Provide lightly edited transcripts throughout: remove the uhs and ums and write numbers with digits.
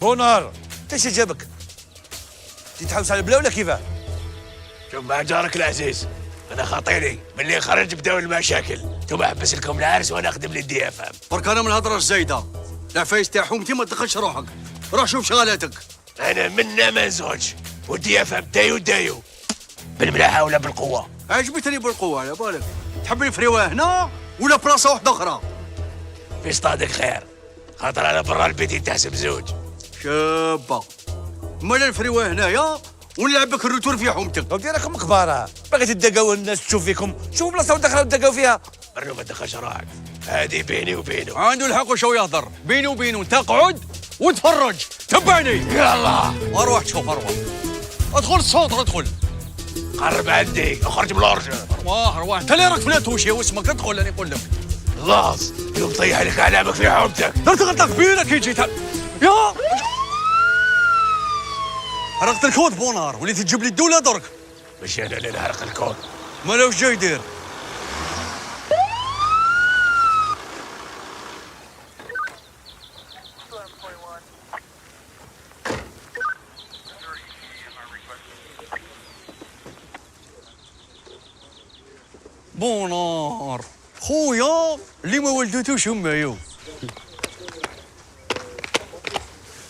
بونار ايش جابك؟ تتحوس على البلا ولا كيفاه؟ شوف مع جارك العزيز، انا خاطيني ملي خرج بداو المشاكل، انتم احبس لكم العرس وانا اخدم لي الدي اف ام. برك انا من الهضره الزايده، العفايس تاع حومتي ما تدخلش روحك، روح شوف شغالاتك. انا منا ما نزوجش، والدي اف ام دايو دايو بالملاحه ولا بالقوه. عجبتني بالقوه على بالك، تحب نفريوها هنا ولا بلاصه واحده اخرى؟ في صطادك خير، خاطر انا برا البيت تحسب زوج. شابه، مالا نفريوها هنايا ونلعبك الروتور في حومتك. ودي راكم كبارة باغي تدقاو الناس تشوف فيكم، شوفوا بلاصه وحده اخرى تدقاو فيها. برا ما تدخلش روحك، هذه بيني وبينه. عنده الحق وشو يهضر، بيني وبينه انت اقعد وتفرج، تبعني. يلا اروح شوف اروح، ادخل الصوت ادخل. قرب عندي، اخرج من الارجل. ارواح انت اللي راك في الاتوشي واسمك ادخل انا نقول لك. خلاص يوم طيح لك اعلامك في حومتك. درت غلطه كبيره كي جيت يا حرقت الكود بونار، وليت تجيب لي الدوله درك. مش انا اللي نحرق الكون. مالا وش جاي يدير؟ بونار خويا اللي ما ولدتوش امايو.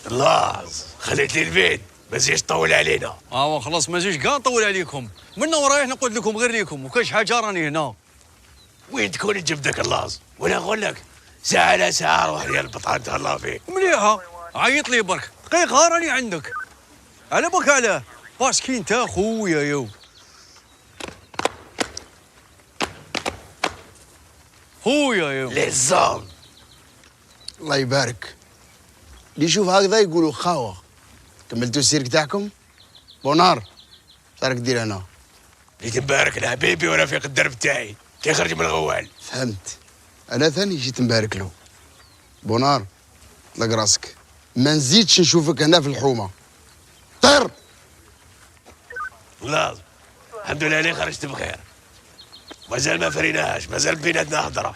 خلاص خليت لي البيت، ما تزيدش تطول علينا. خلاص ما زيش كاع نطول عليكم، منا ورايح نقول لكم غير ليكم وكاش حاجه راني هنا. وين تكون تجيب ذاك اللاز؟ ولا نقول لك ساعة على ساعة روح يا البطان تهلا فيك. مليحه، عيط لي برك دقيقه راني عندك. على بالك علاه باسكي انت خويا يو. خويا يو لي زون. الله يبارك. اللي يشوف هكذا يقولوا خاوة. كملتوا السيرك تاعكم؟ بونار صارك دير هنا. اللي تبارك لحبيبي وانا في الدرب تاعي كي خرج من الغوال. فهمت. انا ثاني جيت نبارك له. بونار طلق راسك، ما نزيدش نشوفك هنا في الحومه. طير. خلاص الحمد لله اللي خرجت بخير. مازال ما فريناهاش، مازال بيناتنا هضره.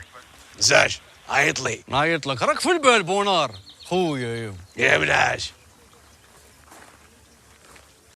نساش عيط لي. نعيط لك راك في البال بونار خويا يو. يا منعاش